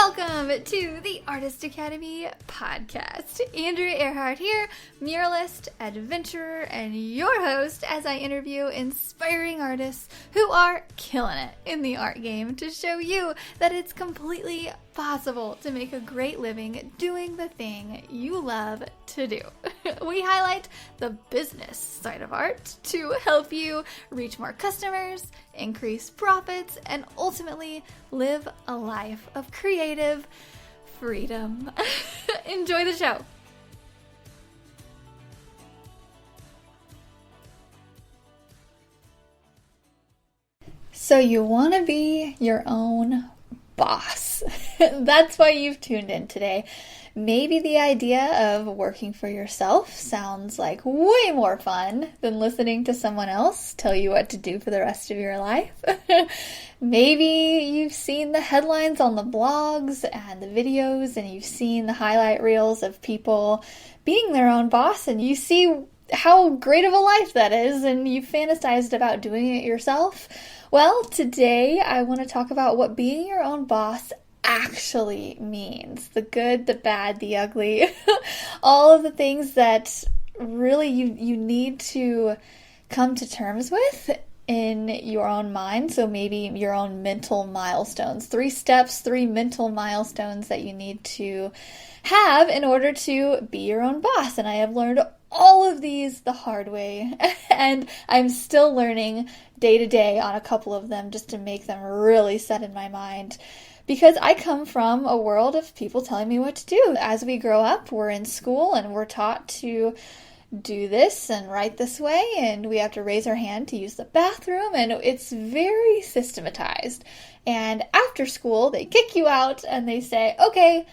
Welcome to the Artist Academy podcast. Andrea Earhart here, muralist, adventurer, and your host as I interview inspiring artists who are killing it in the art game to show you that it's completely possible to make a great living doing the thing you love to do. We highlight the business side of art to help you reach more customers, increase profits, and ultimately live a life of creative freedom. Enjoy the show. So you want to be your own boss. That's why you've tuned in today. Maybe the idea of working for yourself sounds like way more fun than listening to someone else tell you what to do for the rest of your life. Maybe you've seen the headlines on the blogs and the videos, and you've seen the highlight reels of people being their own boss, and you see how great of a life that is, and you've fantasized about doing it yourself. Well, today I want to talk about what being your own boss actually means. The good, the bad, the ugly, all of the things that really you need to come to terms with in your own mind. So maybe your own mental milestones, 3 steps, 3 mental milestones that you need to have in order to be your own boss. And I have learned all of these the hard way, and I'm still learning day to day on a couple of them just to make them really set in my mind. Because I come from a world of people telling me what to do. As we grow up, we're in school and we're taught to do this and write this way, and we have to raise our hand to use the bathroom, and it's very systematized. And after school, they kick you out and they say, okay,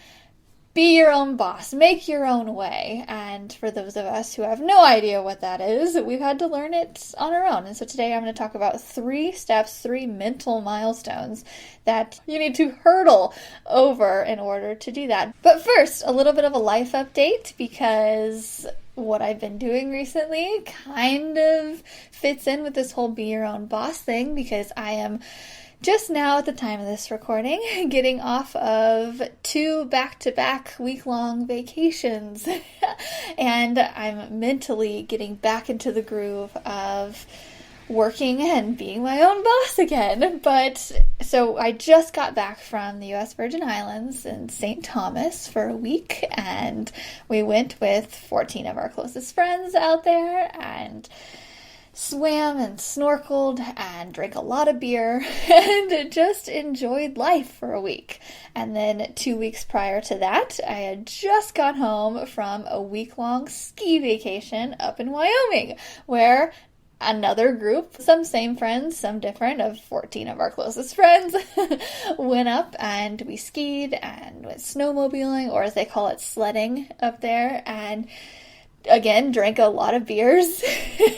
be your own boss, make your own way. And for those of us who have no idea what that is, we've had to learn it on our own. And so today I'm going to talk about 3 steps, 3 mental milestones that you need to hurdle over in order to do that. But first, a little bit of a life update, because what I've been doing recently kind of fits in with this whole be your own boss thing, because I am just now, at the time of this recording, getting off of 2 back-to-back week-long vacations. And I'm mentally getting back into the groove of working and being my own boss again. So I just got back from the U.S. Virgin Islands in St. Thomas for a week, and we went with 14 of our closest friends out there and swam and snorkeled and drank a lot of beer and just enjoyed life for a week. And then 2 weeks prior to that, I had just got home from a week-long ski vacation up in Wyoming, where another group, some same friends, some different, of 14 of our closest friends, went up and we skied and went snowmobiling, or as they call it, sledding up there, and again, drank a lot of beers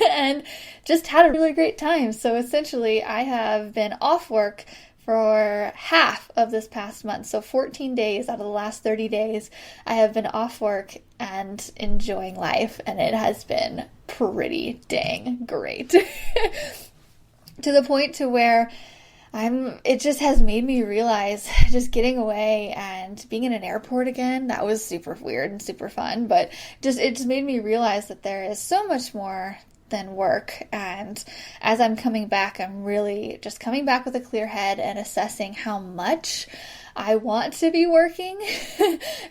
and just had a really great time. So essentially, I have been off work for half of this past month. So 14 days out of the last 30 days, I have been off work and enjoying life, and it has been pretty dang great. To the point to where it just has made me realize, just getting away and being in an airport again, that was super weird and super fun, but it just made me realize that there is so much more than work. And as I'm coming back, I'm really just coming back with a clear head and assessing how much I want to be working,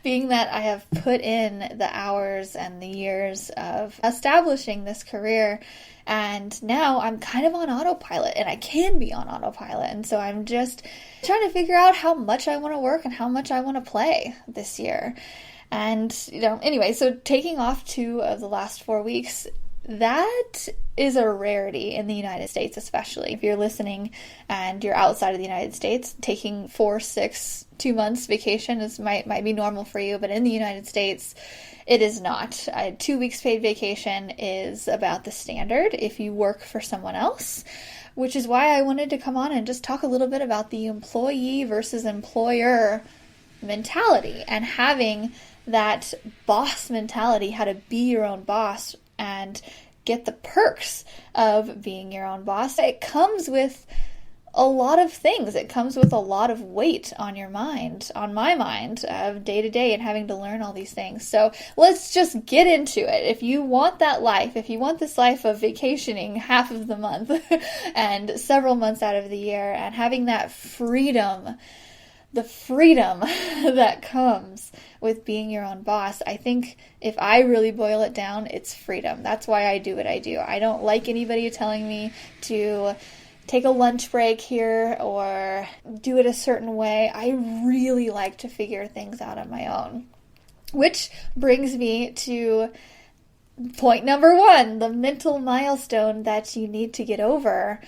being that I have put in the hours and the years of establishing this career. And now I'm kind of on autopilot, and I can be on autopilot. And so I'm just trying to figure out how much I want to work and how much I want to play this year. And, anyway, so taking off 2 of the last 4 weeks, that is a rarity in the United States, especially if you're listening and you're outside of the United States. Taking 4, 6, 2 months vacation might be normal for you, but in the United States, it is not. 2 weeks paid vacation is about the standard if you work for someone else, which is why I wanted to come on and just talk a little bit about the employee versus employer mentality, and having that boss mentality, how to be your own boss and get the perks of being your own boss. It comes with a lot of things. It comes with a lot of weight on your mind, on my mind, of day to day and having to learn all these things. So let's just get into it. If you want that life, if you want this life of vacationing half of the month and several months out of the year and having that freedom, the freedom that comes with being your own boss, I think if I really boil it down, it's freedom. That's why I do what I do. I don't like anybody telling me to take a lunch break here or do it a certain way. I really like to figure things out on my own. Which brings me to point number 1, the mental milestone that you need to get over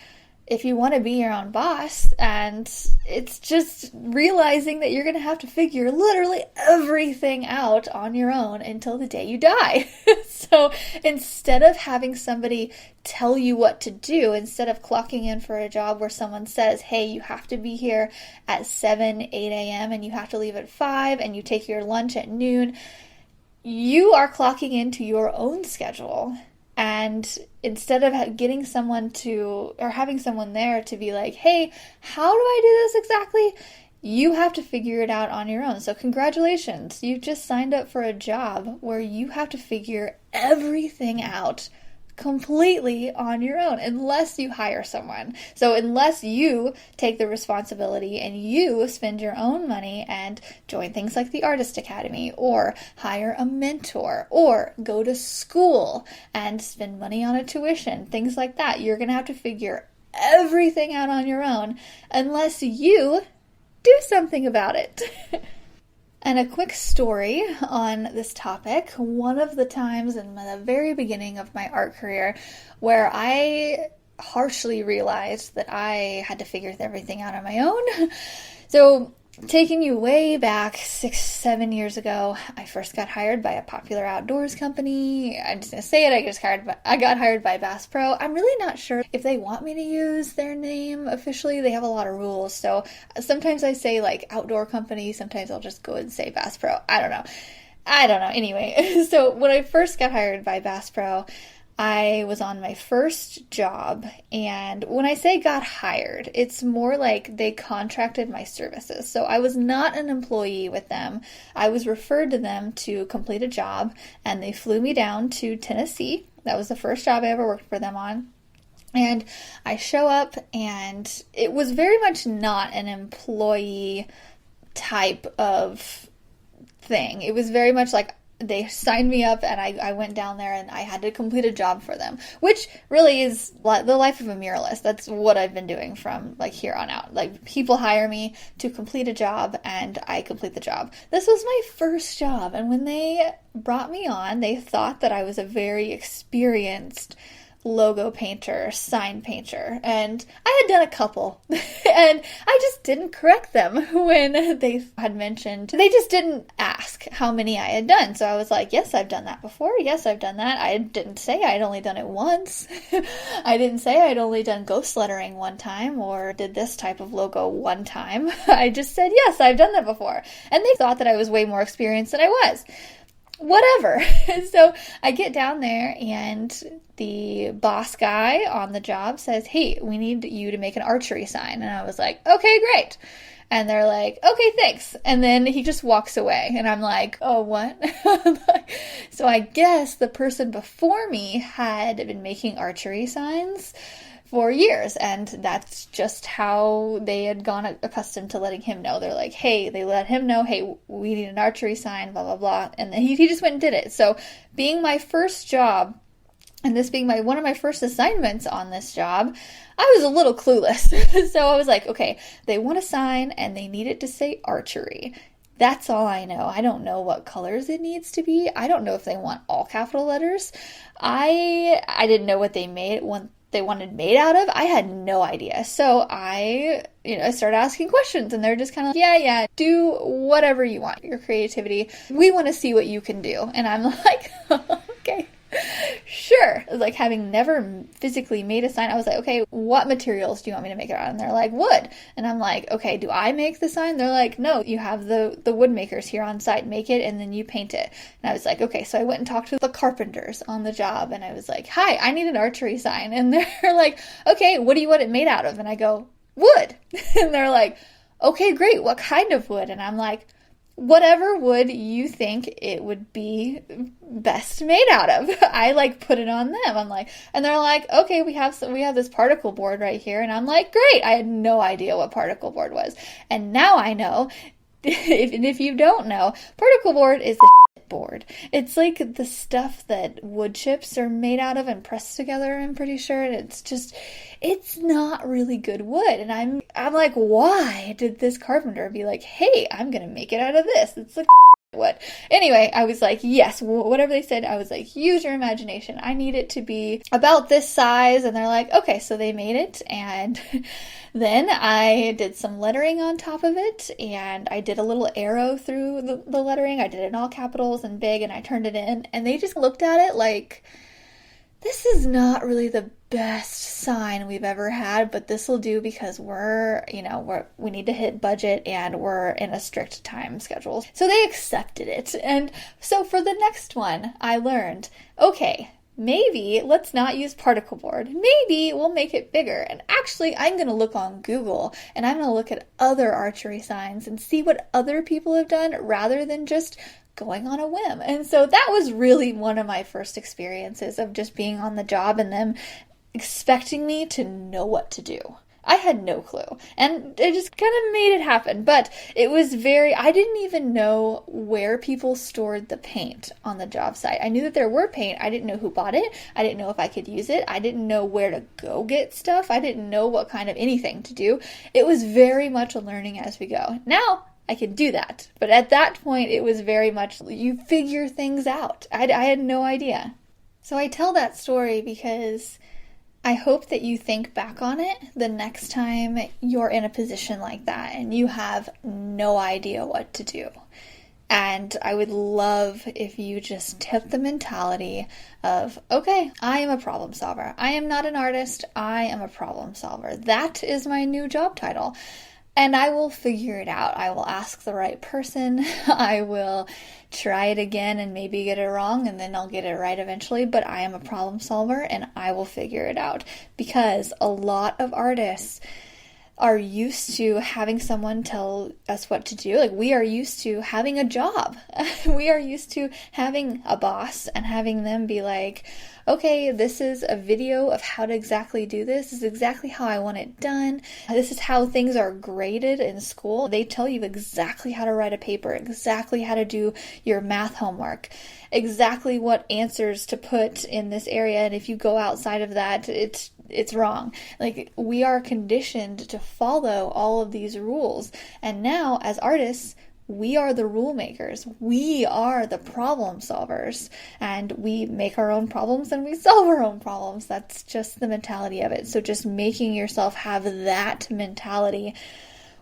if you want to be your own boss. And it's just realizing that you're going to have to figure literally everything out on your own until the day you die. So instead of having somebody tell you what to do, instead of clocking in for a job where someone says, hey, you have to be here at 7, 8 a.m. and you have to leave at 5 and you take your lunch at noon, you are clocking into your own schedule. And instead of getting someone to, or having someone there to be like, hey, how do I do this exactly? You have to figure it out on your own. So congratulations, you've just signed up for a job where you have to figure everything out completely on your own, unless you hire someone. So unless you take the responsibility and you spend your own money and join things like the Artist Academy, or hire a mentor, or go to school and spend money on a tuition, things like that, you're going to have to figure everything out on your own unless you do something about it. And a quick story on this topic. One of the times in the very beginning of my art career where I harshly realized that I had to figure everything out on my own. So taking you way back 6, 7 years ago, I first got hired by a popular outdoors company. I'm just going to say it. I got hired by Bass Pro. I'm really not sure if they want me to use their name officially. They have a lot of rules. So sometimes I say like outdoor company. Sometimes I'll just go and say Bass Pro. I don't know. Anyway, so when I first got hired by Bass Pro, I was on my first job, and when I say got hired, it's more like they contracted my services. So I was not an employee with them. I was referred to them to complete a job, and they flew me down to Tennessee. That was the first job I ever worked for them on. And I show up, and it was very much not an employee type of thing. It was very much like they signed me up and I went down there and I had to complete a job for them, which really is the life of a muralist. That's what I've been doing from like here on out. Like people hire me to complete a job and I complete the job. This was my first job, and when they brought me on, they thought that I was a very experienced logo painter, sign painter, and I had done a couple and I just didn't correct them when they had mentioned. They just didn't ask how many I had done. So I was like, yes, I've done that before. Yes, I've done that. I didn't say I'd only done it once. I didn't say I'd only done ghost lettering one time or did this type of logo one time. I just said, yes, I've done that before. And they thought that I was way more experienced than I was. Whatever. So I get down there and the boss guy on the job says, hey, we need you to make an archery sign. And I was like, okay, great. And they're like, okay, thanks. And then he just walks away. And I'm like, oh, what? So I guess the person before me had been making archery signs for years, and that's just how they had gone accustomed to letting him know. They're like, hey, they let him know, hey, we need an archery sign, blah, blah, blah. And then he just went and did it. So being my first job, and this being one of my first assignments on this job, I was a little clueless. So I was like, okay, they want a sign and they need it to say archery. That's all I know. I don't know what colors it needs to be. I don't know if they want all capital letters. I didn't know what they wanted made out of. I had no idea. So I started asking questions, and they're just kind of like, yeah, do whatever you want. Your creativity. We want to see what you can do. And I'm like, okay. Sure. Like, having never physically made a sign, I was like, okay, what materials do you want me to make it out of? And they're like, wood. And I'm like, okay, do I make the sign? They're like, no, you have the wood makers here on site, make it, and then you paint it. And I was like, okay. So I went and talked to the carpenters on the job, and I was like, hi, I need an archery sign. And they're like, okay, what do you want it made out of? And I go, wood. And they're like, okay, great. What kind of wood? And I'm like, whatever wood you think it would be best made out of. I like put it on them. I'm like, and they're like, okay, we have this particle board right here. And I'm like, great. I had no idea what particle board was. And now I know. If you don't know, particle board is the board. It's like the stuff that wood chips are made out of and pressed together, I'm pretty sure. And it's not really good wood. And I'm like, why did this carpenter be like, hey, I'm gonna make it out of this? It's like wood. Anyway, I was like, yes, whatever they said, I was like, use your imagination. I need it to be about this size. And they're like, okay, so they made it. And then I did some lettering on top of it, and I did a little arrow through the lettering. I did it in all capitals and big, and I turned it in, and they just looked at it like, this is not really the best sign we've ever had, but this will do because we need to hit budget and we're in a strict time schedule. So they accepted it. And so for the next one, I learned, okay, maybe let's not use particle board. Maybe we'll make it bigger. And actually, I'm going to look on Google and I'm going to look at other archery signs and see what other people have done rather than just going on a whim. And so that was really one of my first experiences of just being on the job and them expecting me to know what to do. I had no clue, and it just kind of made it happen. But it was I didn't even know where people stored the paint on the job site. I knew that there were paint. I didn't know who bought it. I didn't know if I could use it. I didn't know where to go get stuff. I didn't know what kind of anything to do. It was very much a learning as we go. Now, I can do that. But at that point, it was very much, you figure things out. I had no idea. So I tell that story because I hope that you think back on it the next time you're in a position like that and you have no idea what to do. And I would love if you just tip the mentality of, okay, I am a problem solver. I am not an artist. I am a problem solver. That is my new job title. And I will figure it out. I will ask the right person. I will try it again and maybe get it wrong, and then I'll get it right eventually. But I am a problem solver and I will figure it out, because a lot of artists are used to having someone tell us what to do. Like, we are used to having a job. We are used to having a boss and having them be like, okay, this is a video of how to exactly do this. This is exactly how I want it done. This is how things are graded in school. They tell you exactly how to write a paper, exactly how to do your math homework, exactly what answers to put in this area. And if you go outside of that, it's wrong. Like, we are conditioned to follow all of these rules. And now, as artists, we are the rule makers. We are the problem solvers. And we make our own problems and we solve our own problems. That's just the mentality of it. So just making yourself have that mentality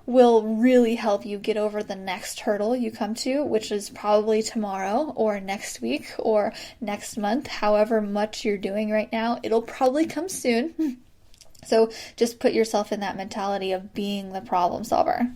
will really help you get over the next hurdle you come to, which is probably tomorrow or next week or next month. However much you're doing right now, it'll probably come soon. So just put yourself in that mentality of being the problem solver.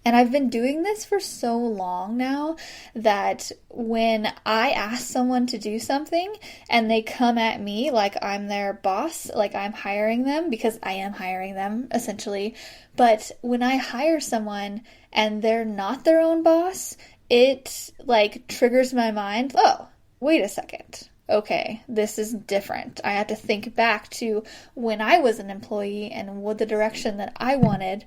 And I've been doing this for so long now that when I ask someone to do something and they come at me like I'm their boss, like I'm hiring them, because I am hiring them essentially. But when I hire someone and they're not their own boss, it like triggers my mind. Oh, wait a second. Okay, this is different. I have to think back to when I was an employee and what the direction that I wanted,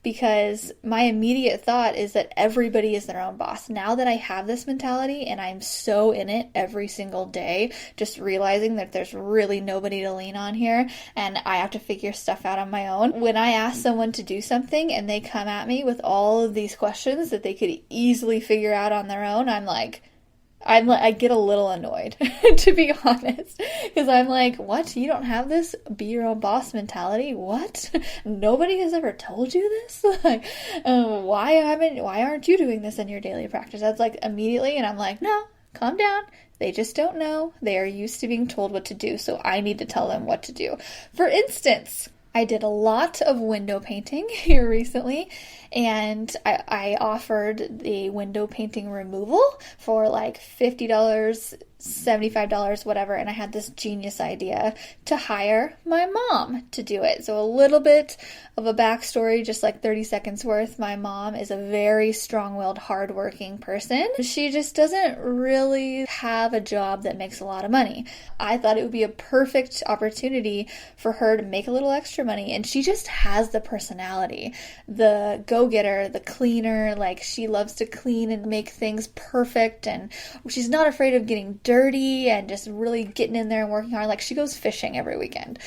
because my immediate thought is that everybody is their own boss. Now that I have this mentality and I'm so in it every single day, just realizing that there's really nobody to lean on here and I have to figure stuff out on my own. When I ask someone to do something and they come at me with all of these questions that they could easily figure out on their own, I get a little annoyed, to be honest, because I'm like, what? You don't have this be your own boss mentality? What? Nobody has ever told you this? Like, why aren't you doing this in your daily practice? That's like immediately, and I'm like, no, calm down. They just don't know. They are used to being told what to do, so I need to tell them what to do. For instance, I did a lot of window painting here recently, and I offered the window painting removal for like $50 $75, whatever, and I had this genius idea to hire my mom to do it. So a little bit of a backstory, just like 30 seconds worth. My mom is a very strong-willed, hardworking person. She just doesn't really have a job that makes a lot of money. I thought it would be a perfect opportunity for her to make a little extra money, and she just has the personality, the go-getter, the cleaner. Like, she loves to clean and make things perfect, and she's not afraid of getting dirty and just really getting in there and working hard. Like, she goes fishing every weekend.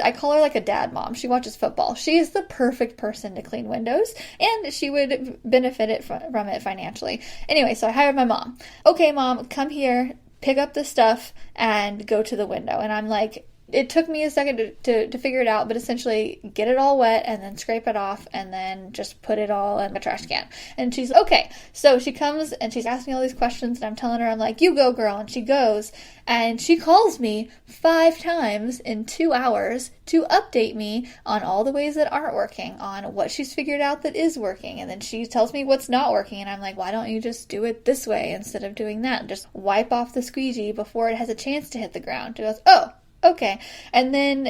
I call her like a dad mom. She watches football. She is the perfect person to clean windows, and she would benefit from it financially. Anyway, so I hired my mom. Okay, Mom, come here, pick up the stuff, and go to the window. And I'm like, it took me a second to figure it out, but essentially get it all wet and then scrape it off and then just put it all in the trash can. And she's okay. So she comes and she's asking me all these questions, and I'm telling her, I'm like, you go, girl. And she goes, and she calls me 5 times in 2 hours to update me on all the ways that aren't working, on what she's figured out that is working. And then she tells me what's not working. And I'm like, why don't you just do it this way instead of doing that? Just wipe off the squeegee before it has a chance to hit the ground. She goes, oh, okay. And then,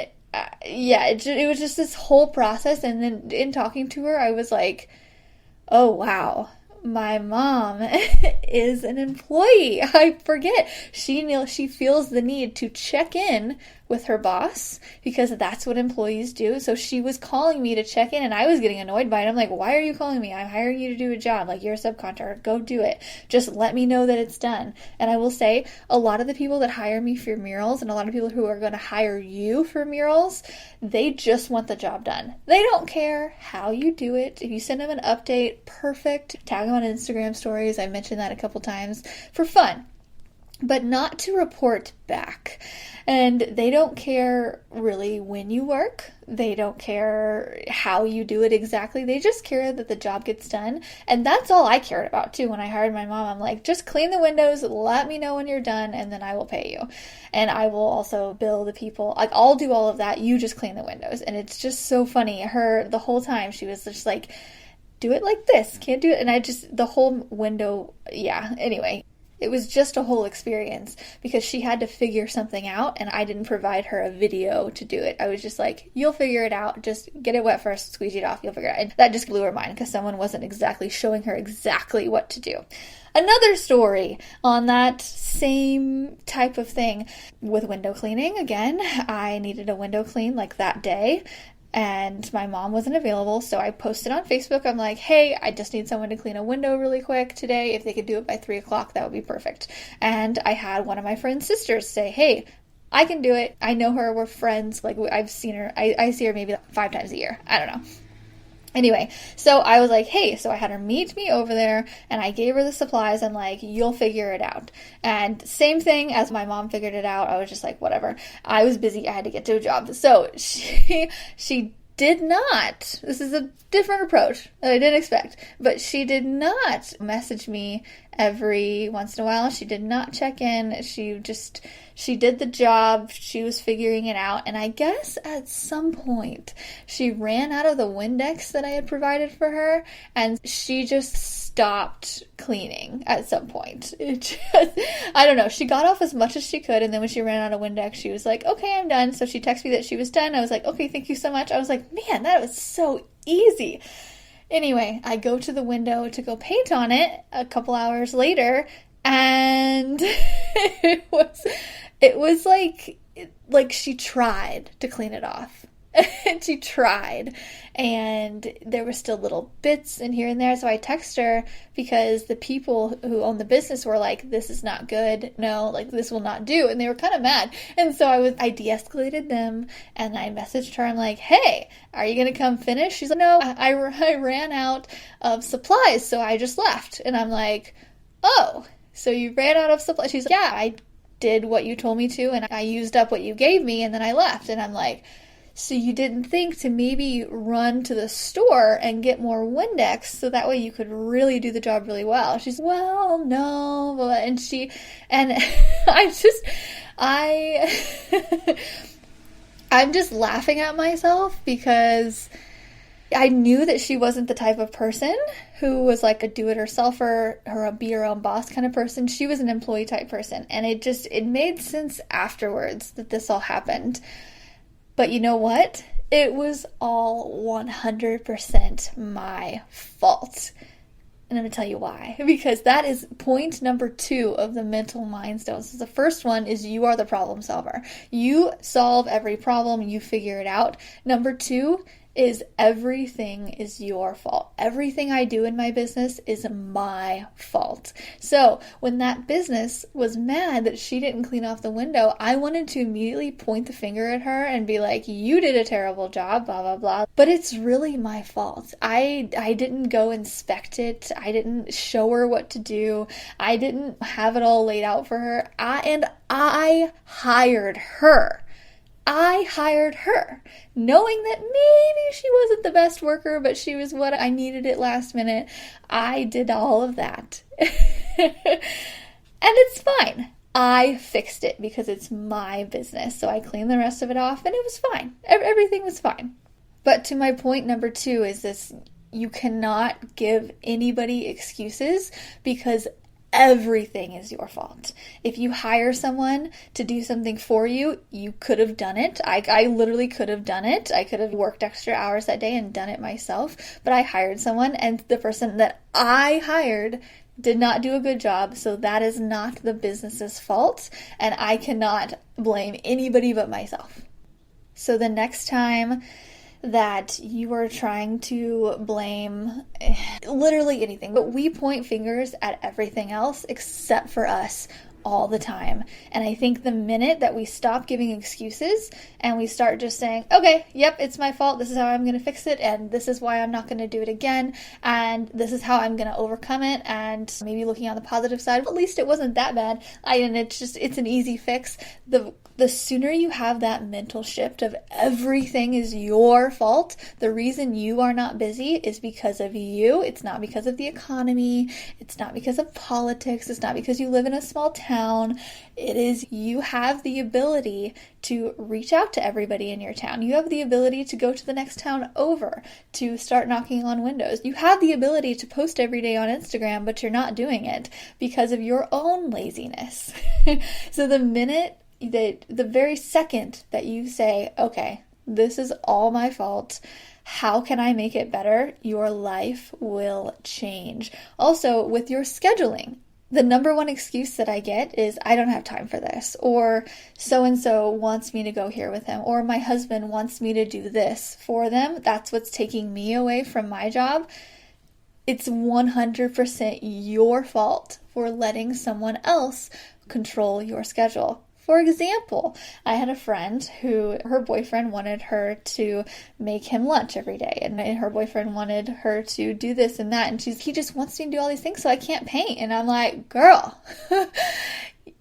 it was just this whole process. And then in talking to her, I was like, oh, wow, my mom is an employee. I forget. She feels the need to check in with her boss because that's what employees do. So she was calling me to check in, and I was getting annoyed by it. I'm like, why are you calling me? I'm hiring you to do a job. Like, you're a subcontractor. Go do it. Just let me know that it's done. And I will say, a lot of the people that hire me for murals and a lot of people who are going to hire you for murals, they just want the job done. They don't care how you do it. If you send them an update, perfect. Tag them on Instagram stories. I mentioned that a couple times for fun, but not to report back. And they don't care really when you work. They don't care how you do it exactly. They just care that the job gets done. And that's all I cared about too. When I hired my mom, I'm like, just clean the windows, let me know when you're done, and then I will pay you. And I will also bill the people. Like, I'll do all of that. You just clean the windows. And it's just so funny. The whole time she was just like, do it like this. Can't do it. And the whole window, anyway. It was just a whole experience because she had to figure something out, and I didn't provide her a video to do it. I was just like, you'll figure it out. Just get it wet first, squeegee it off, you'll figure it out. And that just blew her mind because someone wasn't exactly showing her exactly what to do. Another story on that same type of thing with window cleaning. Again, I needed a window clean like that day, and my mom wasn't available, so I posted on Facebook. I'm like, hey, I just need someone to clean a window really quick today. If they could do it by 3 o'clock, that would be perfect. And I had one of my friend's sisters say, hey, I can do it. I know her. We're friends. Like, I've seen her. I see her maybe 5 times a year. I don't know. Anyway, so I was like, hey, so I had her meet me over there, and I gave her the supplies. I'm like, you'll figure it out. And same thing as my mom figured it out. I was just like, whatever. I was busy. I had to get to a job. So she did not, this is a different approach that I didn't expect, but she did not message me every once in a while. She did not check in. She did the job. She was figuring it out. And I guess at some point she ran out of the Windex that I had provided for her, and she just stopped cleaning at some point. I don't know. She got off as much as she could, and then when she ran out of Windex, she was like, okay, I'm done. So she texted me that she was done. I was like, okay, thank you so much. I was like, man, that was so easy. Anyway, I go to the window to go paint on it a couple hours later, and it was like she tried to clean it off. And she tried, and there were still little bits in here and there. So I texted her because the people who own the business were like, this is not good. No, like, this will not do. And they were kind of mad. And so I de-escalated them, and I messaged her. I'm like, hey, are you going to come finish? She's like, no, I ran out of supplies, so I just left. And I'm like, oh, so you ran out of supplies? She's like, yeah, I did what you told me to, and I used up what you gave me, and then I left. And I'm like, so you didn't think to maybe run to the store and get more Windex so that way you could really do the job really well? She's, well, no. And I'm just laughing at myself because I knew that she wasn't the type of person who was like a do-it-yourselfer or a be-your-own-boss kind of person. She was an employee type person. And it made sense afterwards that this all happened. But you know what? It was all 100% my fault. And I'm going to tell you why. Because that is point number 2 of the mental milestones. So the first one is you are the problem solver. You solve every problem, you figure it out. Number 2 is everything is your fault. Everything I do in my business is my fault. So when that business was mad that she didn't clean off the window, I wanted to immediately point the finger at her and be like, you did a terrible job, blah, blah, blah. But it's really my fault. I didn't go inspect it. I didn't show her what to do. I didn't have it all laid out for her. I hired her. I hired her, knowing that maybe she wasn't the best worker, but she was what I needed at last minute. I did all of that. And it's fine. I fixed it because it's my business. So I cleaned the rest of it off and it was fine. Everything was fine. But to my point number 2 is this: you cannot give anybody excuses because everything is your fault. If you hire someone to do something for you, you could have done it. I literally could have done it. I could have worked extra hours that day and done it myself, but I hired someone, and the person that I hired did not do a good job, so that is not the business's fault, and I cannot blame anybody but myself. So the next time that you are trying to blame literally anything, but we point fingers at everything else except for us all the time. And I think the minute that we stop giving excuses and we start just saying, okay, yep, it's my fault, this is how I'm going to fix it, and this is why I'm not going to do it again, and this is how I'm going to overcome it, and maybe looking on the positive side, at least it wasn't that bad, and it's an easy fix. The sooner you have that mental shift of everything is your fault, the reason you are not busy is because of you. It's not because of the economy. It's not because of politics. It's not because you live in a small town. It is you have the ability to reach out to everybody in your town. You have the ability to go to the next town over, to start knocking on windows. You have the ability to post every day on Instagram, but you're not doing it because of your own laziness. So the very second that you say, okay, this is all my fault, how can I make it better? Your life will change. Also, with your scheduling, the number one excuse that I get is, I don't have time for this, or so-and-so wants me to go here with him, or my husband wants me to do this for them. That's what's taking me away from my job. It's 100% your fault for letting someone else control your schedule. For example, I had a friend who her boyfriend wanted her to make him lunch every day, and her boyfriend wanted her to do this and that, and he just wants me to do all these things so I can't paint. And I'm like, girl,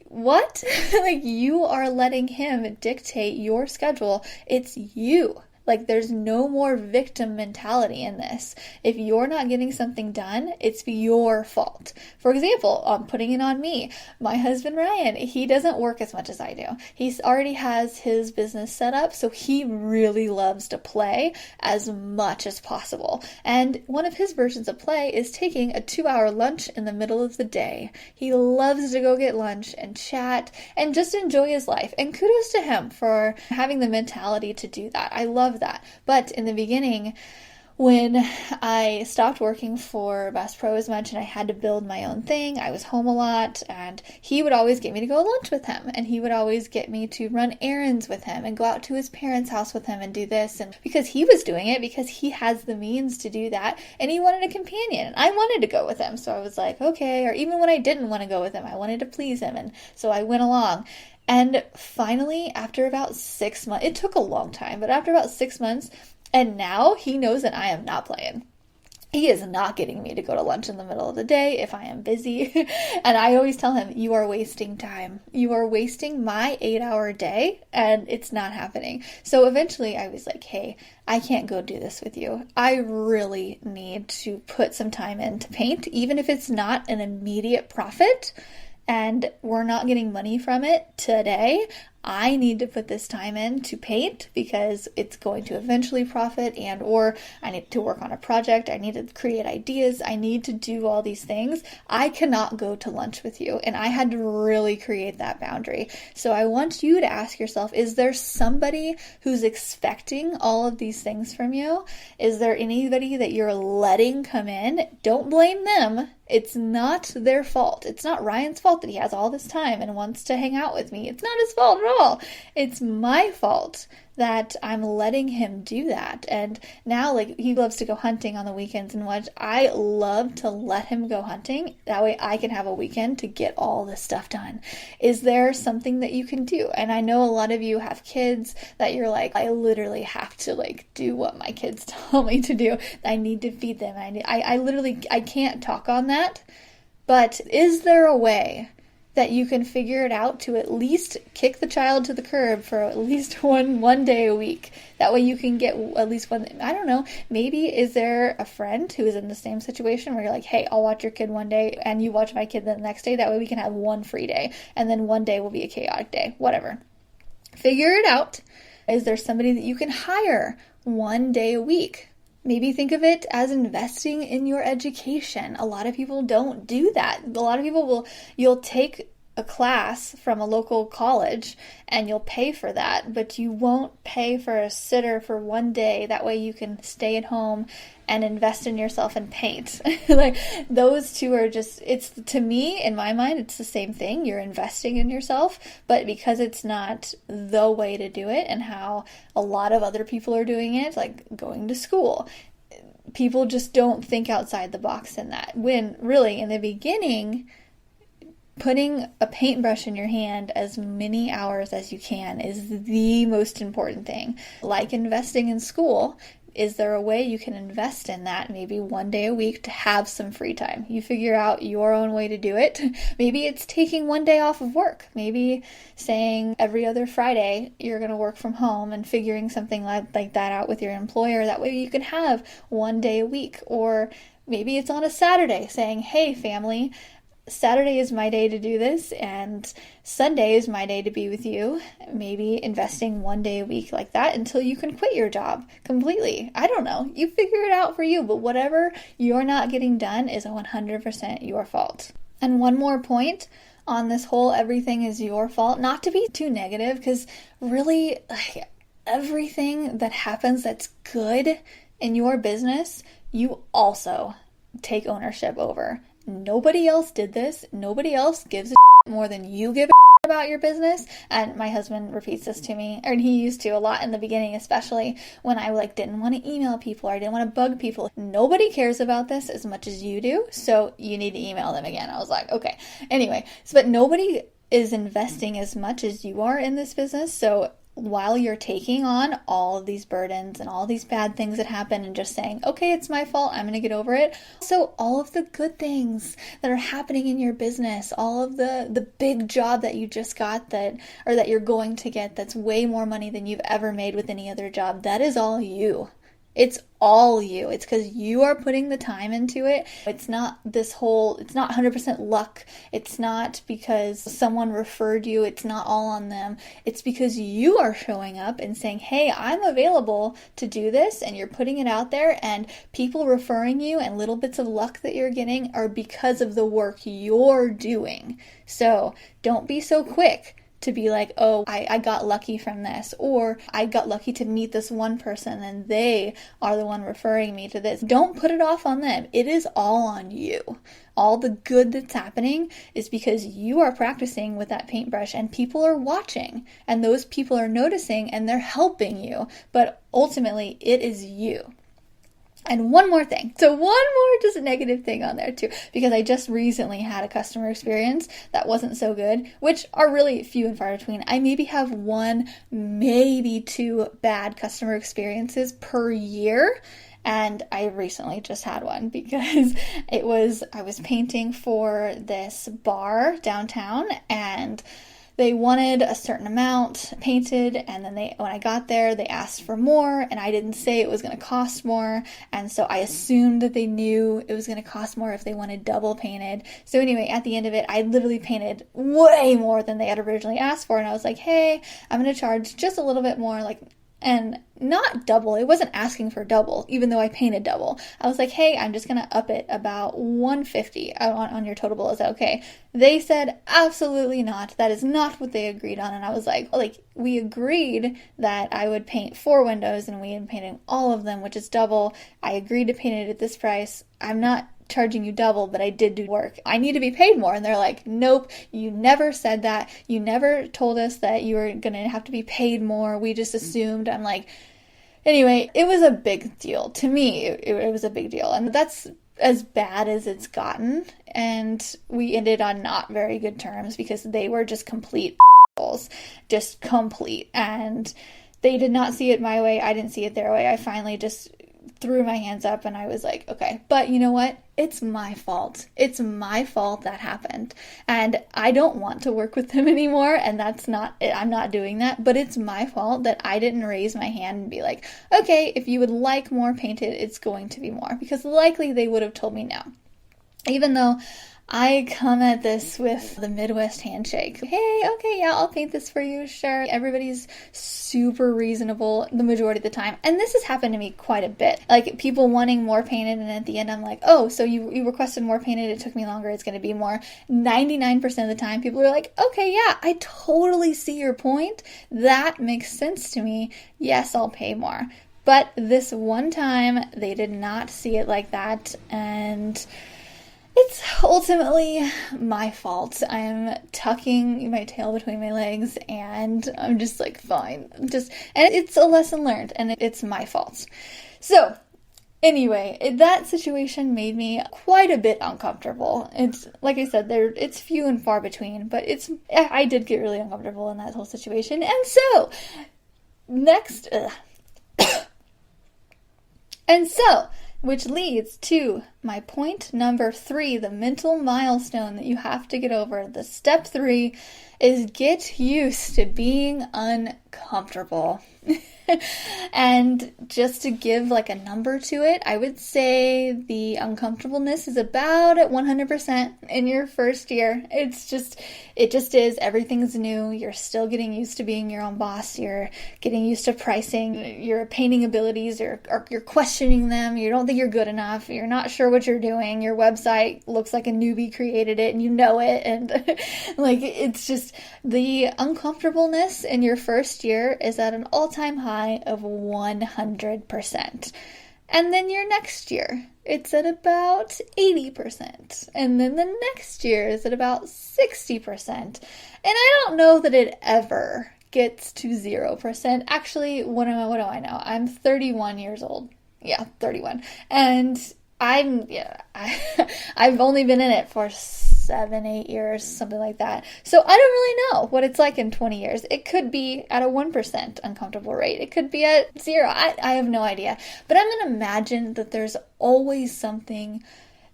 what? Like, you are letting him dictate your schedule. It's you. Like, there's no more victim mentality in this. If you're not getting something done, it's your fault. For example, I'm putting it on me. My husband, Ryan, he doesn't work as much as I do. He already has his business set up, so he really loves to play as much as possible. And one of his versions of play is taking a 2-hour lunch in the middle of the day. He loves to go get lunch and chat and just enjoy his life. And kudos to him for having the mentality to do that. I love that. But in the beginning, when I stopped working for Bass Pro as much and I had to build my own thing, I was home a lot, and he would always get me to go lunch with him, and he would always get me to run errands with him and go out to his parents' house with him and do this, and because he was doing it, because he has the means to do that, and he wanted a companion, and I wanted to go with him, so I was like, okay. Or even when I didn't want to go with him, I wanted to please him, and so I went along. And finally, after about 6 months, it took a long time, but after about 6 months, and now he knows that I am not playing. He is not getting me to go to lunch in the middle of the day if I am busy. And I always tell him, you are wasting time. You are wasting my 8-hour day, and it's not happening. So eventually I was like, hey, I can't go do this with you. I really need to put some time in to paint, even if it's not an immediate profit and we're not getting money from it today. I need to put this time in to paint because it's going to eventually profit, and or I need to work on a project, I need to create ideas, I need to do all these things. I cannot go to lunch with you. And I had to really create that boundary. So I want you to ask yourself, is there somebody who's expecting all of these things from you? Is there anybody that you're letting come in? Don't blame them. It's not their fault. It's not Ryan's fault that he has all this time and wants to hang out with me. It's not his fault at all. It's my fault that I'm letting him do that. And now, like, he loves to go hunting on the weekends and what. I love to let him go hunting. That way I can have a weekend to get all this stuff done. Is there something that you can do? And I know a lot of you have kids that you're like, I literally have to like do what my kids tell me to do. I need to feed them. I can't talk on that. But is there a way that you can figure it out to at least kick the child to the curb for at least one day a week? That way you can get at least one. I don't know, maybe is there a friend who is in the same situation where you're like, hey, I'll watch your kid one day and you watch my kid the next day. That way we can have one free day and then one day will be a chaotic day. Whatever. Figure it out. Is there somebody that you can hire one day a week? Maybe think of it as investing in your education. A lot of people don't do that. A lot of people you'll take a class from a local college and you'll pay for that, but you won't pay for a sitter for one day. That way you can stay at home and invest in yourself and paint. Like, those two are just, it's, to me, in my mind, it's the same thing. You're investing in yourself, but because it's not the way to do it and how a lot of other people are doing it, like going to school, people just don't think outside the box in that. When really, in the beginning, putting a paintbrush in your hand as many hours as you can is the most important thing. Like investing in school, is there a way you can invest in that maybe one day a week to have some free time? You figure out your own way to do it. Maybe it's taking one day off of work. Maybe saying every other Friday you're going to work from home and figuring something like that out with your employer. That way you can have one day a week. Or maybe it's on a Saturday saying, hey, family, Saturday is my day to do this and Sunday is my day to be with you. Maybe investing one day a week like that until you can quit your job completely. I don't know. You figure it out for you, but whatever you're not getting done is 100% your fault. And one more point on this whole everything is your fault, not to be too negative, because really, like, everything that happens that's good in your business, you also take ownership over. Nobody else did this. Nobody else gives a more than you give a about your business. And my husband repeats this to me, and he used to a lot in the beginning, especially when I didn't want to email people or I didn't want to bug people. Nobody cares about this as much as you do, so you need to email them again. I was like, okay. Anyway, but nobody is investing as much as you are in this business. So while you're taking on all of these burdens and all these bad things that happen and just saying, okay, it's my fault, I'm going to get over it. So all of the good things that are happening in your business, all of the big job that you just got that you're going to get that's way more money than you've ever made with any other job, that is all you. It's all you. It's because you are putting the time into it. It's not it's not 100% luck. It's not because someone referred you. It's not all on them. It's because you are showing up and saying, hey, I'm available to do this, and you're putting it out there, and people referring you and little bits of luck that you're getting are because of the work you're doing. So don't be so quick to be like, oh, I got lucky from this, or I got lucky to meet this one person and they are the one referring me to this. Don't put it off on them. It is all on you. All the good that's happening is because you are practicing with that paintbrush and people are watching and those people are noticing and they're helping you. But ultimately, it is you. And one more thing. So one more just negative thing on there too, because I just recently had a customer experience that wasn't so good, which are really few and far between. I maybe have one, maybe two bad customer experiences per year. And I recently just had one because I was painting for this bar downtown, and they wanted a certain amount painted, and then when I got there, they asked for more, and I didn't say it was going to cost more, and so I assumed that they knew it was going to cost more if they wanted double painted. So anyway, at the end of it, I literally painted way more than they had originally asked for, and I was like, hey, I'm going to charge just a little bit more, and not double. It wasn't asking for double, even though I painted double. I was like, hey, I'm just going to up it about $150 on your total bill. Is that okay? They said, absolutely not. That is not what they agreed on. And I was like, we agreed that I would paint 4 windows, and we had painted all of them, which is double. I agreed to paint it at this price. I'm not charging you double, but I did do work. I need to be paid more. And they're like, nope, you never said that. You never told us that you were going to have to be paid more. We just assumed. I'm like, anyway, it was a big deal. To me, it was a big deal. And that's as bad as it's gotten. And we ended on not very good terms because they were just complete assholes. Just complete. And they did not see it my way. I didn't see it their way. I finally just threw my hands up and I was like, okay, but you know what? It's my fault. It's my fault that happened. And I don't want to work with them anymore. And I'm not doing that, but it's my fault that I didn't raise my hand and be like, okay, if you would like more painted, it's going to be more, because likely they would have told me no. Even though I come at this with the Midwest handshake. Hey, okay, yeah, I'll paint this for you, sure. Everybody's super reasonable the majority of the time. And this has happened to me quite a bit. Like, people wanting more painted, and at the end I'm like, oh, so you requested more painted, it took me longer, it's going to be more. 99% of the time, people are like, okay, yeah, I totally see your point. That makes sense to me. Yes, I'll pay more. But this one time, they did not see it like that, and it's ultimately my fault. I'm tucking my tail between my legs, and I'm just like, fine. And it's a lesson learned, and it's my fault. So, anyway, that situation made me quite a bit uncomfortable. It's, like I said, it's few and far between, but I did get really uncomfortable in that whole situation. And so, next, which leads to my point number 3, the mental milestone that you have to get over. The step 3 is get used to being uncomfortable. And just to give like a number to it, I would say the uncomfortableness is about at 100% in your first year. It just is. Everything's new. You're still getting used to being your own boss. You're getting used to pricing. Your painting abilities, you're questioning them. You don't think you're good enough. You're not sure what you're doing. Your website looks like a newbie created it and you know it. And like, it's just the uncomfortableness in your first year is at an all-time high of 100%. And then your next year, it's at about 80%. And then the next year is at about 60%. And I don't know that it ever gets to 0%. Actually, what do I know? I'm 31 years old. Yeah, 31. And I've only been in it for 7-8 years, something like that. So I don't really know what it's like in 20 years. It could be at a 1% uncomfortable rate. It could be at 0. I have no idea. But I'm going to imagine that there's always something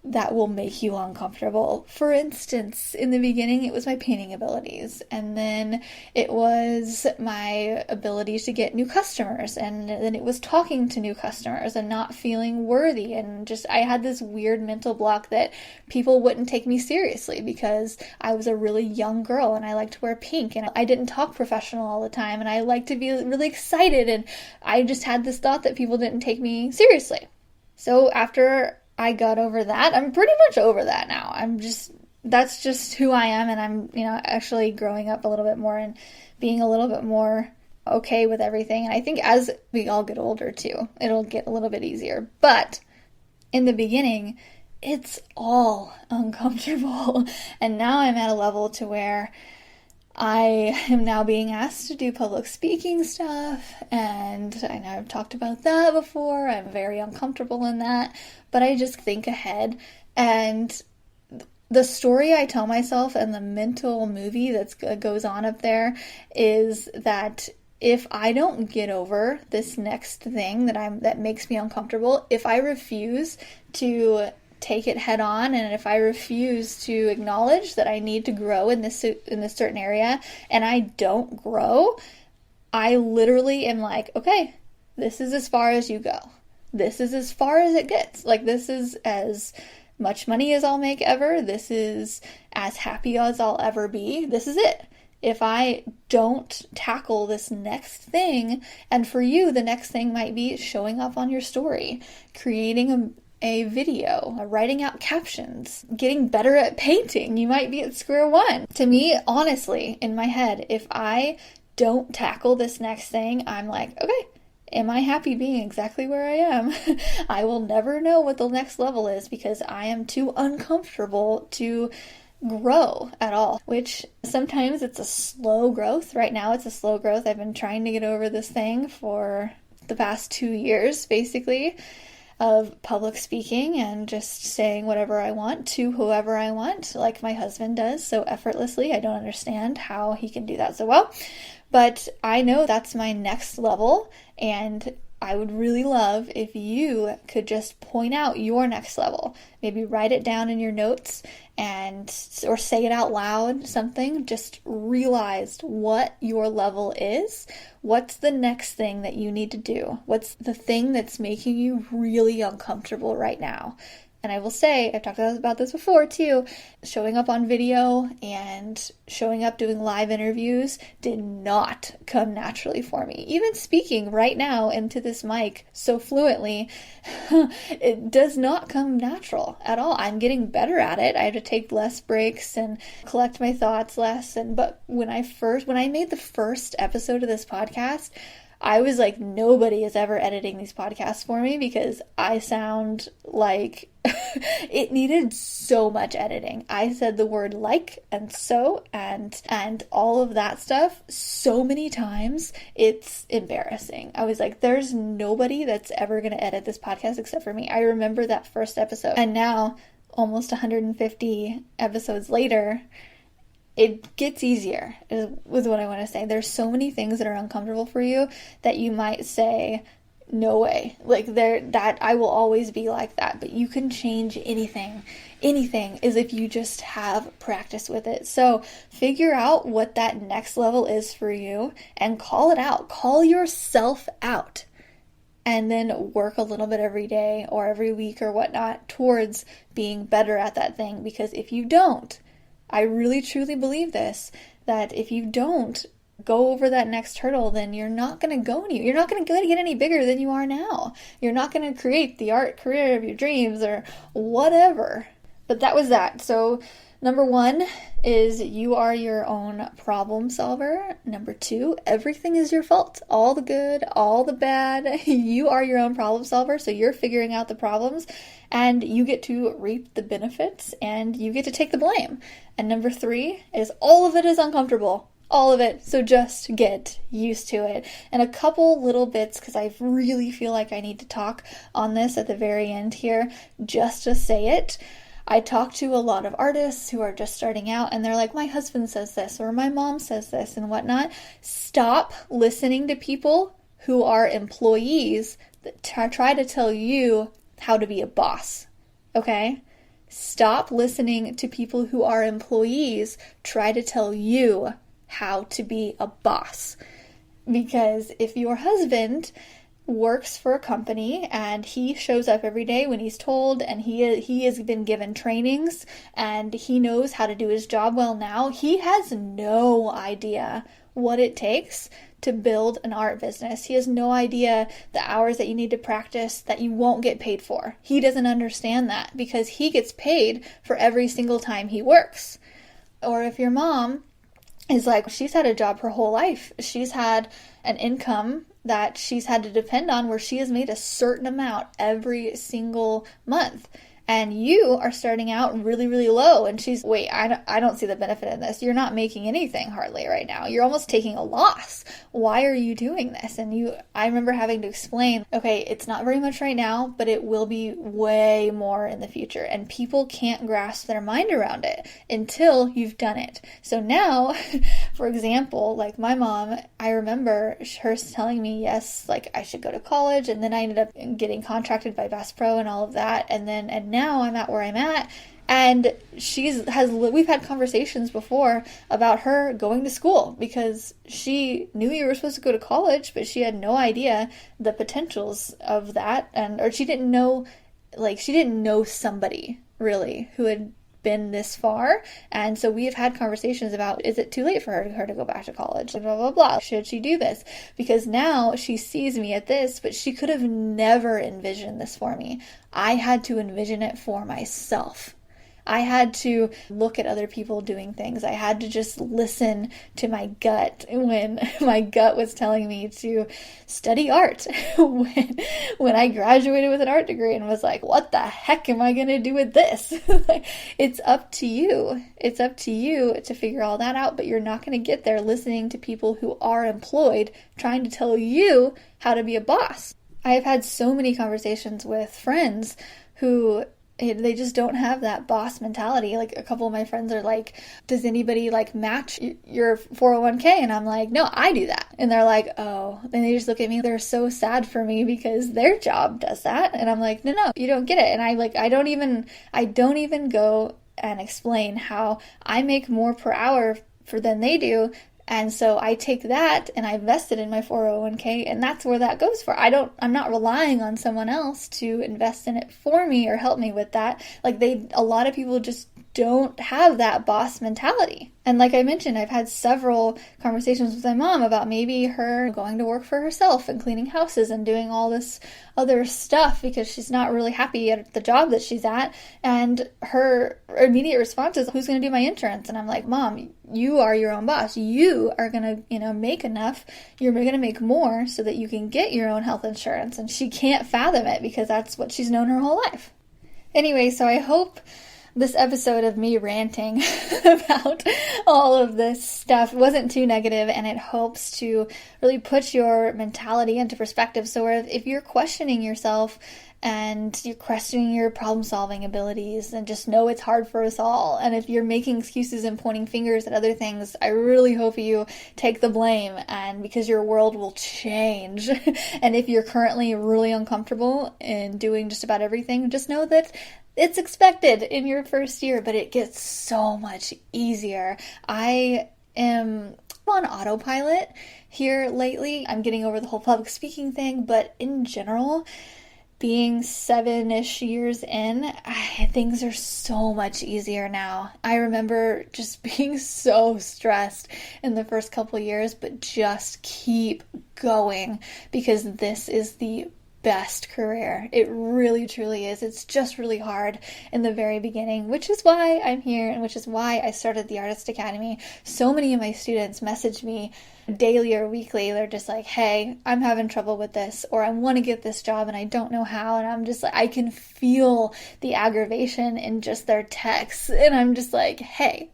that will make you uncomfortable. For instance, in the beginning, it was my painting abilities, and then it was my ability to get new customers, and then it was talking to new customers and not feeling worthy, and just I had this weird mental block that people wouldn't take me seriously because I was a really young girl and I liked to wear pink and I didn't talk professional all the time and I liked to be really excited, and I just had this thought that people didn't take me seriously. So after I got over that, I'm pretty much over that now. That's just who I am, and I'm, actually growing up a little bit more and being a little bit more okay with everything. And I think as we all get older too, it'll get a little bit easier. But in the beginning, it's all uncomfortable. And now I'm at a level to where I am now being asked to do public speaking stuff, and I know I've talked about that before. I'm very uncomfortable in that, but I just think ahead, and the story I tell myself and the mental movie that goes on up there is that if I don't get over this next thing that makes me uncomfortable, if I refuse to take it head on, and if I refuse to acknowledge that I need to grow in this certain area and I don't grow, I literally am like, okay, this is as far as you go. This is as far as it gets. Like, this is as much money as I'll make ever. This is as happy as I'll ever be. This is it. If I don't tackle this next thing, and for you, the next thing might be showing up on your story, creating a video, writing out captions, getting better at painting. You might be at square one. To me, honestly, in my head, if I don't tackle this next thing, I'm like, okay, am I happy being exactly where I am? I will never know what the next level is because I am too uncomfortable to grow at all, which sometimes it's a slow growth. Right now it's a slow growth. I've been trying to get over this thing for the past 2 years, basically, of public speaking and just saying whatever I want to whoever I want, like my husband does so effortlessly. I don't understand how he can do that so well, but I know that's my next level, and I would really love if you could just point out your next level. Maybe write it down in your notes or say it out loud, something. Just realize what your level is. What's the next thing that you need to do? What's the thing that's making you really uncomfortable right now? And I will say, I've talked about this before too, showing up on video and showing up doing live interviews did not come naturally for me. Even speaking right now into this mic so fluently, it does not come natural at all. I'm getting better at it. I have to take less breaks and collect my thoughts less. But when I made the first episode of this podcast, I was like, nobody is ever editing these podcasts for me because I sound like it needed so much editing. I said the word like and so and all of that stuff so many times, it's embarrassing. I was like, there's nobody that's ever going to edit this podcast except for me. I remember that first episode, and now almost 150 episodes later, it gets easier, is what I want to say. There's so many things that are uncomfortable for you that you might say, no way. That I will always be like that. But you can change anything. Anything is if you just have practice with it. So figure out what that next level is for you and call it out. Call yourself out. And then work a little bit every day or every week or whatnot towards being better at that thing. Because if you don't, I really truly believe this, that if you don't go over that next hurdle, then you're not going to go anywhere. You're not going to get any bigger than you are now. You're not going to create the art career of your dreams or whatever. But that was that. So number 1 is you are your own problem solver. Number 2, everything is your fault. All the good, all the bad. You are your own problem solver. So you're figuring out the problems and you get to reap the benefits and you get to take the blame. And number 3 is all of it is uncomfortable. All of it. So just get used to it. And a couple little bits, because I really feel like I need to talk on this at the very end here, just to say it. I talk to a lot of artists who are just starting out and they're like, my husband says this or my mom says this and whatnot. Stop listening to people who are employees that try to tell you how to be a boss. Okay? Stop listening to people who are employees try to tell you how to be a boss. Because if your husband works for a company and he shows up every day when he's told and he has been given trainings and he knows how to do his job well now, he has no idea what it takes to build an art business. He has no idea the hours that you need to practice that you won't get paid for. He doesn't understand that because he gets paid for every single time he works. Or if your mom is like, she's had a job her whole life. She's had an income that she's had to depend on where she has made a certain amount every single month. And you are starting out really, really low. And she's, wait, I don't see the benefit in this. You're not making anything hardly right now. You're almost taking a loss. Why are you doing this? And I remember having to explain, okay, it's not very much right now, but it will be way more in the future. And people can't grasp their mind around it until you've done it. So now, For example, like my mom, I remember her telling me, yes, like I should go to college, and then I ended up getting contracted by Bass Pro and all of that, and now I'm at where I'm at. And we've had conversations before about her going to school because she knew you were supposed to go to college, but she had no idea the potentials of that, or she didn't know somebody really who had been this far. And so we have had conversations about, is it too late for her to go back to college? Blah, blah, blah. Should she do this? Because now she sees me at this, but she could have never envisioned this for me. I had to envision it for myself. I had to look at other people doing things. I had to just listen to my gut when my gut was telling me to study art. when I graduated with an art degree and was like, what the heck am I going to do with this? It's up to you. It's up to you to figure all that out, but you're not going to get there listening to people who are employed trying to tell you how to be a boss. I have had so many conversations with friends who they just don't have that boss mentality. Like a couple of my friends are like, does anybody like match your 401k? And I'm like, no, I do that. And they're like, oh, and they just look at me. They're so sad for me because their job does that. And I'm like, no, you don't get it. And I don't even go and explain how I make more per hour than they do. And so I take that and I invest it in my 401k, and that's where that goes for. I'm not relying on someone else to invest in it for me or help me with that. A lot of people just don't have that boss mentality. And like I mentioned, I've had several conversations with my mom about maybe her going to work for herself and cleaning houses and doing all this other stuff because she's not really happy at the job that she's at. And her immediate response is, who's going to do my insurance? And I'm like, Mom, you are your own boss. You are going to, make enough. You're going to make more so that you can get your own health insurance. And she can't fathom it because that's what she's known her whole life. Anyway, so I hope this episode of me ranting about all of this stuff wasn't too negative, and it helps to really put your mentality into perspective. So if you're questioning yourself and you're questioning your problem-solving abilities, and just know it's hard for us all, and if you're making excuses and pointing fingers at other things, I really hope you take the blame, and because your world will change. And if you're currently really uncomfortable in doing just about everything, just know that it's expected in your first year, but it gets so much easier. I am on autopilot here lately. I'm getting over the whole public speaking thing, but in general, being 7-ish years in, things are so much easier now. I remember just being so stressed in the first couple years, but just keep going because this is the best career. It really truly is. It's just really hard in the very beginning, which is why I'm here and which is why I started the Artist Academy. So many of my students message me daily or weekly. They're just like, hey, I'm having trouble with this, or I want to get this job and I don't know how. And I'm just like, I can feel the aggravation in just their texts. And I'm just like, hey,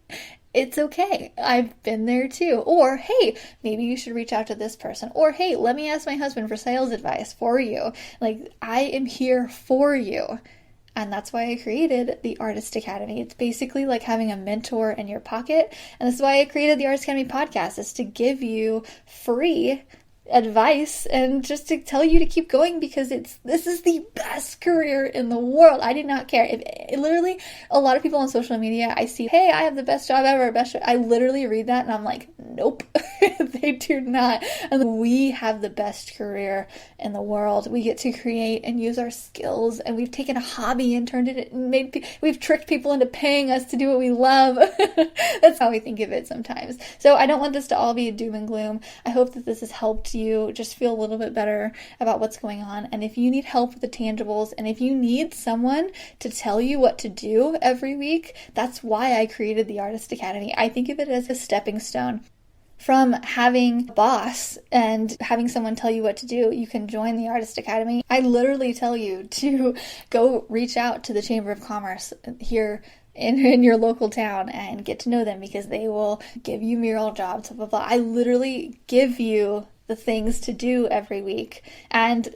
it's okay. I've been there too. Or, hey, maybe you should reach out to this person. Or, hey, let me ask my husband for sales advice for you. I am here for you. And that's why I created the Artist Academy. It's basically like having a mentor in your pocket. And this is why I created the Artist Academy podcast, is to give you free advice and just to tell you to keep going because this is the best career in the world. I did not care. Literally, a lot of people on social media, I see, hey, I have the best job ever, I literally read that and I'm like, nope, they do not. And we have the best career in the world. We get to create and use our skills, and we've taken a hobby and turned it and we've tricked people into paying us to do what we love. That's how we think of it sometimes. So I don't want this to all be doom and gloom. I hope that this has helped you just feel a little bit better about what's going on. And if you need help with the tangibles, and if you need someone to tell you what to do every week, that's why I created the Artist Academy. I think of it as a stepping stone. From having a boss and having someone tell you what to do, you can join the Artist Academy. I literally tell you to go reach out to the Chamber of Commerce here in your local town and get to know them, because they will give you mural jobs, blah, blah, blah. I literally give you the things to do every week, and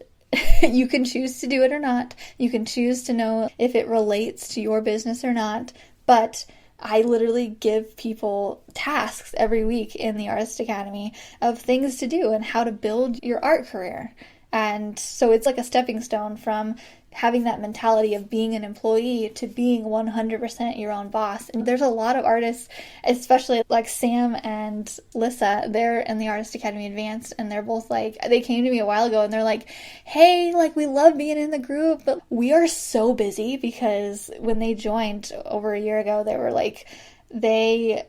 you can choose to do it or not. You can choose to know if it relates to your business or not, but I literally give people tasks every week in the Artist Academy of things to do and how to build your art career. And so it's like a stepping stone from having that mentality of being an employee to being 100% your own boss. And there's a lot of artists, especially like Sam and Lissa, they're in the Artist Academy Advanced, and they're both like, they came to me a while ago and they're like, hey, like we love being in the group, but we are so busy, because when they joined over a year ago, they were like, they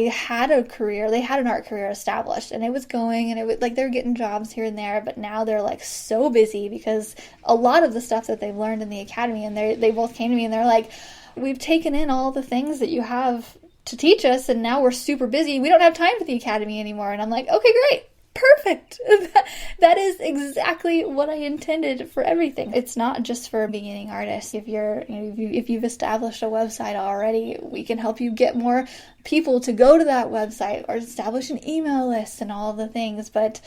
had a career, they had an art career established, and it was going, and it was like they were getting jobs here and there, but now they're like so busy because a lot of the stuff that they've learned in the academy, and they both came to me and they're like, we've taken in all the things that you have to teach us, and now we're super busy, we don't have time for the academy anymore. And I'm like, okay, great. Perfect. That is exactly what I intended for everything. It's not just for beginning artists. If you've established a website already, we can help you get more people to go to that website or establish an email list and all the things. But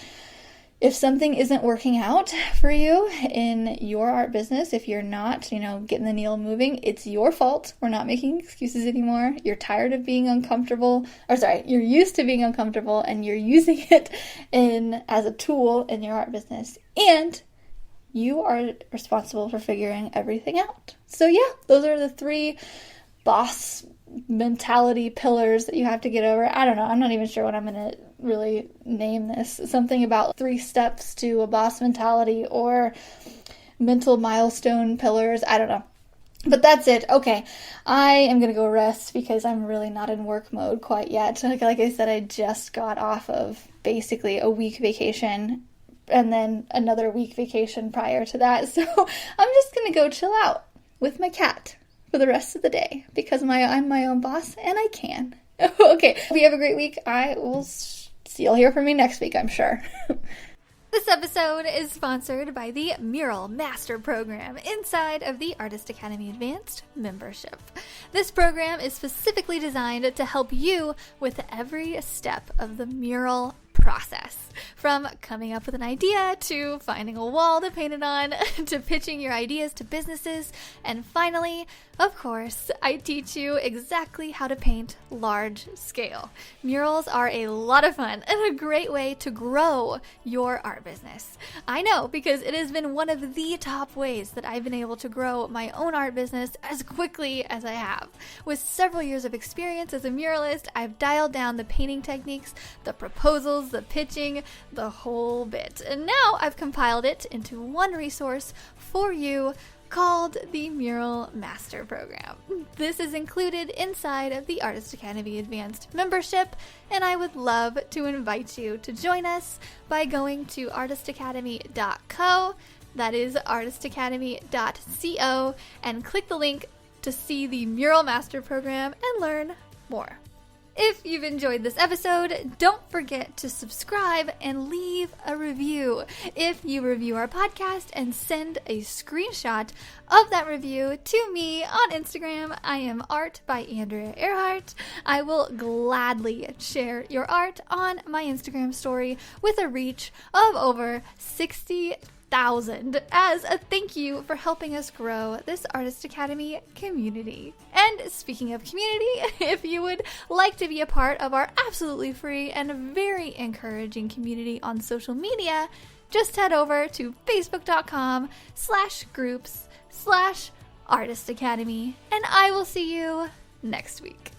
if something isn't working out for you in your art business, if you're not, getting the needle moving, it's your fault. We're not making excuses anymore. You're tired of being uncomfortable, you're used to being uncomfortable, and you're using it as a tool in your art business. And you are responsible for figuring everything out. So yeah, those are the 3 boss mentality pillars that you have to get over. I don't know. I'm not even sure what I'm going to really name this. Something about 3 steps to a boss mentality or mental milestone pillars. I don't know. But that's it. Okay. I am going to go rest because I'm really not in work mode quite yet. Like I said, I just got off of basically a week vacation and then another week vacation prior to that. So I'm just going to go chill out with my cat for the rest of the day because I'm my own boss and I can. Okay, hope you have a great week. You'll hear from me next week, I'm sure. This episode is sponsored by the Mural Master Program inside of the Artist Academy Advanced membership. This program is specifically designed to help you with every step of the mural process. From coming up with an idea, to finding a wall to paint it on, to pitching your ideas to businesses, and finally, of course, I teach you exactly how to paint large scale. Murals are a lot of fun and a great way to grow your art business. I know, because it has been one of the top ways that I've been able to grow my own art business as quickly as I have. With several years of experience as a muralist, I've dialed down the painting techniques, the proposals, the pitching, the whole bit. And now I've compiled it into one resource for you called the Mural Master Program. This is included inside of the Artist Academy Advanced membership, and I would love to invite you to join us by going to artistacademy.co, that is artistacademy.co, and click the link to see the Mural Master Program and learn more. If you've enjoyed this episode, don't forget to subscribe and leave a review. If you review our podcast and send a screenshot of that review to me on Instagram, I am Art by Andrea Earhart. I will gladly share your art on my Instagram story with a reach of over 60,000 as a thank you for helping us grow this Artist Academy community. And speaking of community, if you would like to be a part of our absolutely free and very encouraging community on social media, just head over to facebook.com/groups/Artist Academy, and I will see you next week.